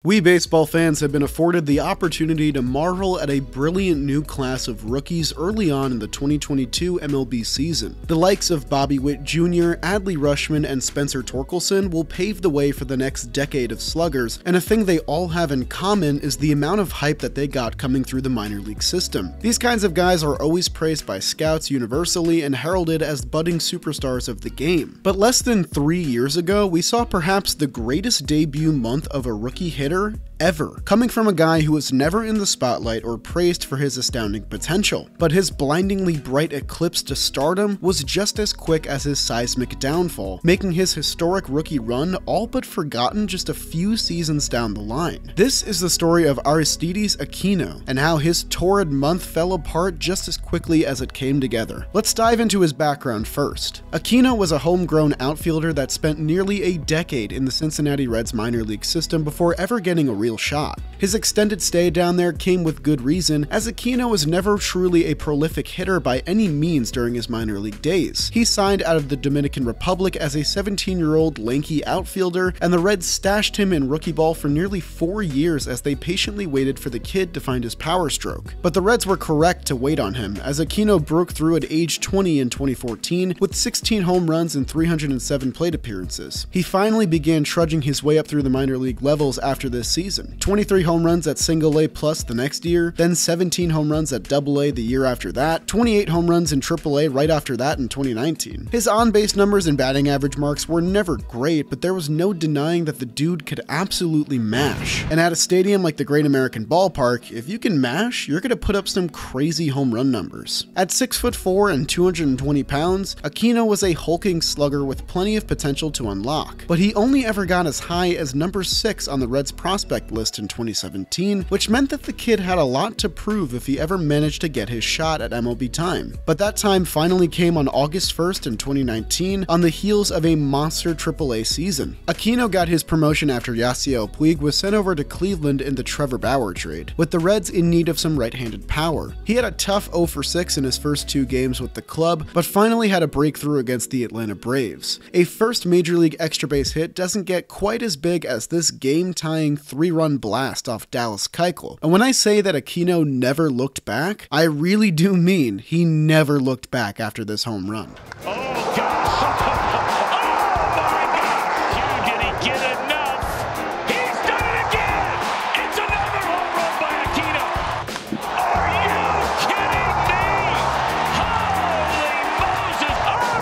We baseball fans have been afforded the opportunity to marvel at a brilliant new class of rookies early on in the 2022 MLB season. The likes of Bobby Witt Jr., Adley Rutschman, and Spencer Torkelson will pave the way for the next decade of sluggers, and a thing they all have in common is the amount of hype that they got coming through the minor league system. These kinds of guys are always praised by scouts universally and heralded as budding superstars of the game. But less than 3 years ago, we saw perhaps the greatest debut month of a rookie hitter ever, coming from a guy who was never in the spotlight or praised for his astounding potential. But his blindingly bright eclipse to stardom was just as quick as his seismic downfall, making his historic rookie run all but forgotten just a few seasons down the line. This is the story of Aristides Aquino, and how his torrid month fell apart just as quickly as it came together. Let's dive into his background first. Aquino was a homegrown outfielder that spent nearly a decade in the Cincinnati Reds minor league system before ever getting a real shot. His extended stay down there came with good reason, as Aquino was never truly a prolific hitter by any means during his minor league days. He signed out of the Dominican Republic as a 17-year-old lanky outfielder, and the Reds stashed him in rookie ball for nearly 4 years as they patiently waited for the kid to find his power stroke. But the Reds were correct to wait on him, as Aquino broke through at age 20 in 2014 with 16 home runs and 307 plate appearances. He finally began trudging his way up through the minor league levels after this season. 23 home runs at Single-A plus the next year, then 17 home runs at Double-A the year after that, 28 home runs in Triple-A right after that in 2019. His on-base numbers and batting average marks were never great, but there was no denying that the dude could absolutely mash. And at a stadium like the Great American Ballpark, if you can mash, you're gonna put up some crazy home run numbers. At 6'4" and 220 pounds, Aquino was a hulking slugger with plenty of potential to unlock, but he only ever got as high as number 6 on the Reds prospect list in 2017, which meant that the kid had a lot to prove if he ever managed to get his shot at MLB time. But that time finally came on August 1st in 2019 on the heels of a monster AAA season. Aquino got his promotion after Yasiel Puig was sent over to Cleveland in the Trevor Bauer trade, with the Reds in need of some right-handed power. He had a tough 0 for 6 in his first 2 games with the club, but finally had a breakthrough against the Atlanta Braves. A first Major League extra base hit doesn't get quite as big as this game-tying 3-run blast off Dallas Keuchel. And when I say that Aquino never looked back, I really do mean he never looked back after this home run. Oh gosh! Oh my gosh! Did he get enough? He's done it again! It's another home run by Aquino! Are you kidding me? Holy Moses!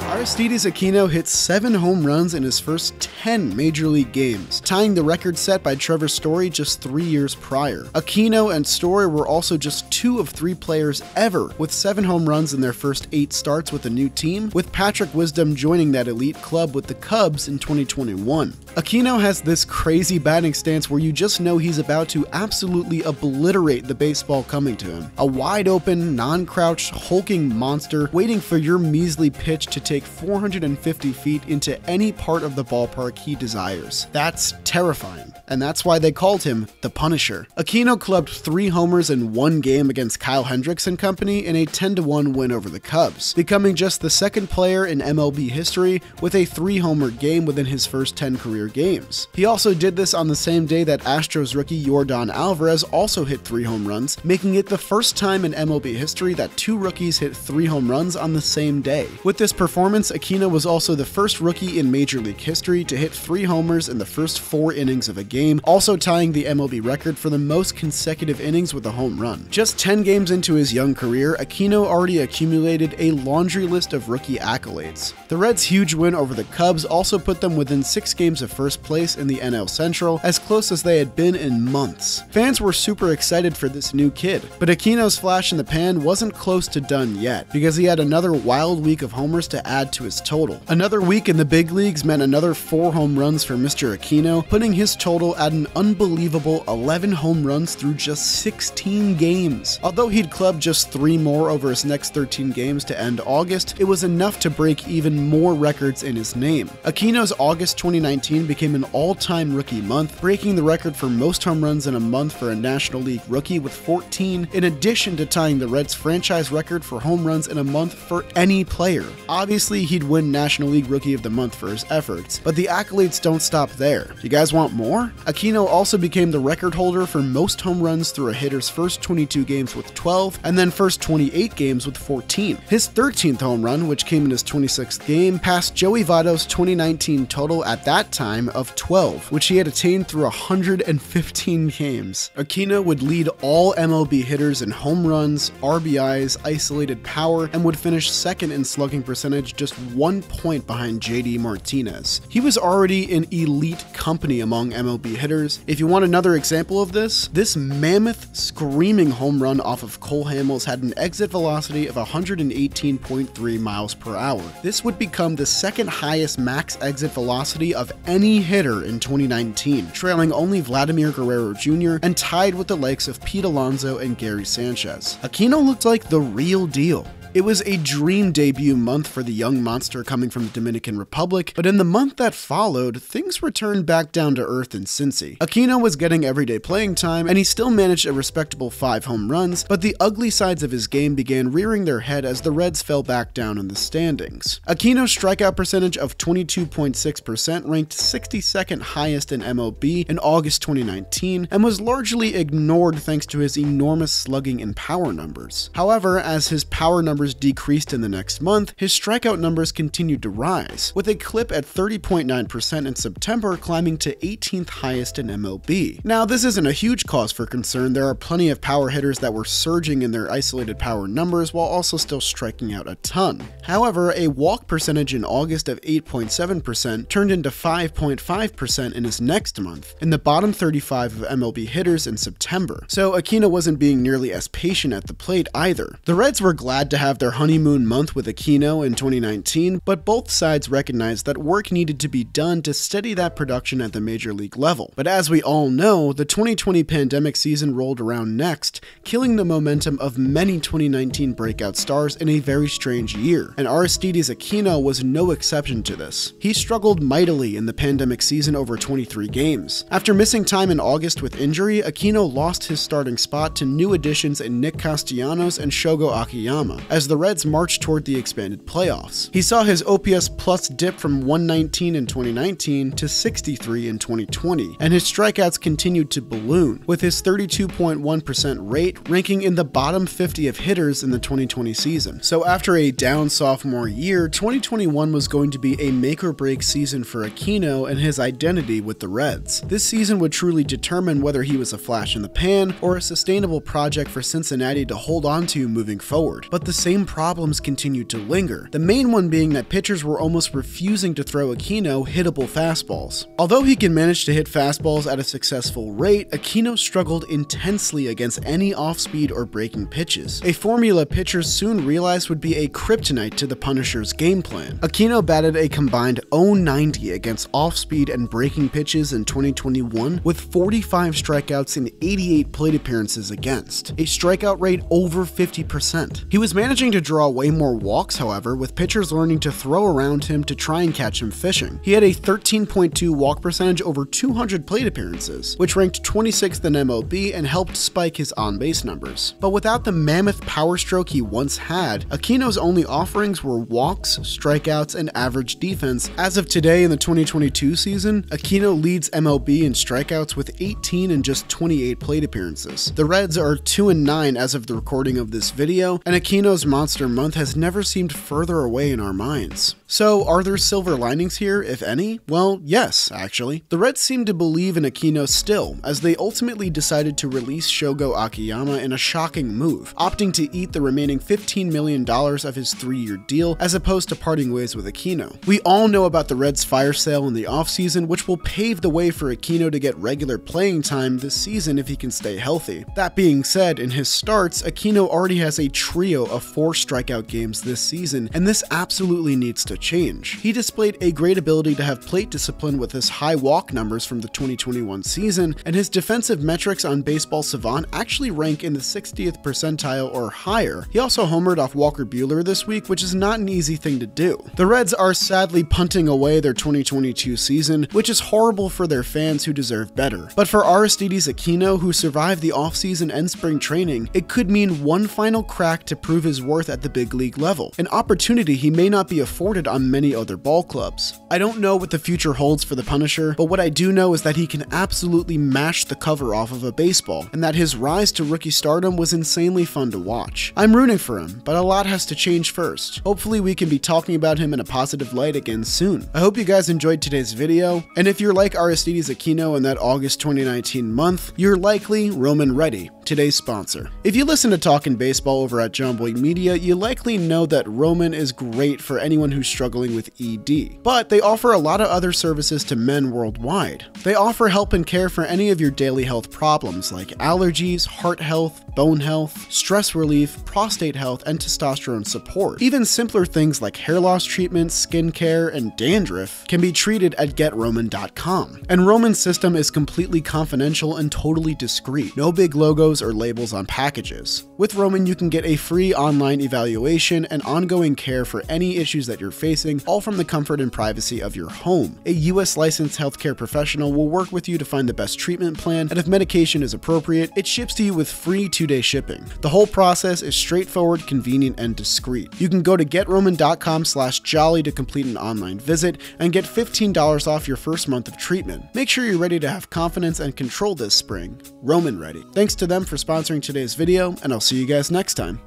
Aristides Aquino hit 7 home runs in his first 10 Major League games, tying the record set by Trevor Story just 3 years prior. Aquino and Story were also just 2 of 3 players ever with 7 home runs in their first 8 starts with a new team, with Patrick Wisdom joining that elite club with the Cubs in 2021. Aquino has this crazy batting stance where you just know he's about to absolutely obliterate the baseball coming to him. A wide open, non-crouched, hulking monster waiting for your measly pitch to take 450 feet into any part of the ballpark he desires. That's terrifying, and that's why they called him the Punisher. Aquino clubbed 3 homers in 1 game against Kyle Hendricks and company in a 10-1 win over the Cubs, becoming just the 2nd player in MLB history with a 3-homer game within his first 10 career games. He also did this on the same day that Astros rookie Yordan Alvarez also hit 3 home runs, making it the first time in MLB history that 2 rookies hit 3 home runs on the same day. With this performance, Aquino was also the first rookie in Major League history to hit 3 homers in the first 4 innings of a game, also tying the MLB record for the most consecutive innings with a home run. Just 10 games into his young career, Aquino already accumulated a laundry list of rookie accolades. The Reds' huge win over the Cubs also put them within 6 games of first place in the NL Central, as close as they had been in months. Fans were super excited for this new kid, but Aquino's flash in the pan wasn't close to done yet, because he had another wild week of homers to add to his total. Another week in the big leagues meant another 4 home runs for Mr. Aquino, putting his total at an unbelievable 11 home runs through just 16 games. Although he'd clubbed just 3 more over his next 13 games to end August, it was enough to break even more records in his name. Aquino's August 2019 2019 became an all-time rookie month, breaking the record for most home runs in a month for a National League rookie with 14, in addition to tying the Reds franchise record for home runs in a month for any player. Obviously, he'd win National League Rookie of the Month for his efforts, but the accolades don't stop there. You guys want more? Aquino also became the record holder for most home runs through a hitter's first 22 games with 12, and then first 28 games with 14. His 13th home run, which came in his 26th game, passed Joey Votto's 2019 total at that time of 12, which he had attained through 115 games. Aquino would lead all MLB hitters in home runs, RBIs, isolated power, and would finish second in slugging percentage, just 1 point behind JD Martinez. He was already in elite company among MLB hitters. If you want another example of this mammoth screaming home run off of Cole Hamels had an exit velocity of 118.3 miles per hour. This would become the second highest max exit velocity of any hitter in 2019, trailing only Vladimir Guerrero Jr. and tied with the likes of Pete Alonso and Gary Sanchez. Aquino looked like the real deal. It was a dream debut month for the young monster coming from the Dominican Republic, but in the month that followed, things returned back down to earth in Cincy. Aquino was getting everyday playing time, and he still managed a respectable 5 home runs, but the ugly sides of his game began rearing their head as the Reds fell back down in the standings. Aquino's strikeout percentage of 22.6% ranked 62nd highest in MLB in August 2019, and was largely ignored thanks to his enormous slugging and power numbers. However, as his power numbers decreased in the next month, his strikeout numbers continued to rise, with a clip at 30.9% in September climbing to 18th highest in MLB. Now, this isn't a huge cause for concern. There are plenty of power hitters that were surging in their isolated power numbers while also still striking out a ton. However, a walk percentage in August of 8.7% turned into 5.5% in his next month, in the bottom 35 of MLB hitters in September. So Aquino wasn't being nearly as patient at the plate either. The Reds were glad to have their honeymoon month with Aquino in 2019, but both sides recognized that work needed to be done to steady that production at the major league level. But as we all know, the 2020 pandemic season rolled around next, killing the momentum of many 2019 breakout stars in a very strange year, and Aristides Aquino was no exception to this. He struggled mightily in the pandemic season over 23 games. After missing time in August with injury, Aquino lost his starting spot to new additions in Nick Castellanos and Shogo Akiyama, as the Reds marched toward the expanded playoffs. He saw his OPS plus dip from 119 in 2019 to 63 in 2020, and his strikeouts continued to balloon, with his 32.1% rate ranking in the bottom 50 of hitters in the 2020 season. So after a down sophomore year, 2021 was going to be a make-or-break season for Aquino and his identity with the Reds. This season would truly determine whether he was a flash in the pan or a sustainable project for Cincinnati to hold on to moving forward. But the same problems continued to linger, the main one being that pitchers were almost refusing to throw Aquino hittable fastballs. Although he can manage to hit fastballs at a successful rate, Aquino struggled intensely against any off-speed or breaking pitches, a formula pitchers soon realized would be a kryptonite to the Punisher's game plan. Aquino batted a combined .090 against off-speed and breaking pitches in 2021, with 45 strikeouts and 88 plate appearances against, a strikeout rate over 50%. He was managing to draw way more walks, however, with pitchers learning to throw around him to try and catch him fishing. He had a 13.2 walk percentage over 200 plate appearances, which ranked 26th in MLB and helped spike his on-base numbers. But without the mammoth power stroke he once had, Aquino's only offerings were walks, strikeouts, and average defense. As of today in the 2022 season, Aquino leads MLB in strikeouts with 18 and just 28 plate appearances. The Reds are 2-9 as of the recording of this video, and Aquino's monster month has never seemed further away in our minds. So, are there silver linings here, if any? Well, yes, actually. The Reds seem to believe in Aquino still, as they ultimately decided to release Shogo Akiyama in a shocking move, opting to eat the remaining $15 million of his 3-year deal, as opposed to parting ways with Aquino. We all know about the Reds' fire sale in the offseason, which will pave the way for Aquino to get regular playing time this season if he can stay healthy. That being said, in his starts, Aquino already has a trio of 4 strikeout games this season, and this absolutely needs to change. He displayed a great ability to have plate discipline with his high walk numbers from the 2021 season, and his defensive metrics on Baseball Savant actually rank in the 60th percentile or higher. He also homered off Walker Buehler this week, which is not an easy thing to do. The Reds are sadly punting away their 2022 season, which is horrible for their fans who deserve better. But for Aristides Aquino, who survived the offseason and spring training, it could mean one final crack to prove his worth at the big league level, an opportunity he may not be afforded on many other ball clubs. I don't know what the future holds for the Punisher, but what I do know is that he can absolutely mash the cover off of a baseball, and that his rise to rookie stardom was insanely fun to watch. I'm rooting for him, but a lot has to change first. Hopefully we can be talking about him in a positive light again soon. I hope you guys enjoyed today's video, and if you're like Aristides Aquino in that August 2019 month, you're likely Roman Ready, today's sponsor. If you listen to Talkin' Baseball over at John Boy Media, you likely know that Roman is great for anyone who's struggling with ED, but they offer a lot of other services to men worldwide. They offer help and care for any of your daily health problems like allergies, heart health, bone health, stress relief, prostate health, and testosterone support. Even simpler things like hair loss treatments, skin care, and dandruff can be treated at GetRoman.com. And Roman's system is completely confidential and totally discreet. No big logos or labels on packages. With Roman, you can get a free online evaluation and ongoing care for any issues that you're facing, all from the comfort and privacy of your home. A US licensed healthcare professional will work with you to find the best treatment plan, and if medication is appropriate, it ships to you with free 2-day shipping. The whole process is straightforward, convenient, and discreet. You can go to GetRoman.com/jolly to complete an online visit and get $15 off your first month of treatment. Make sure you're ready to have confidence and control this spring. Roman Ready. Thanks to them for sponsoring today's video, and I'll see you guys next time.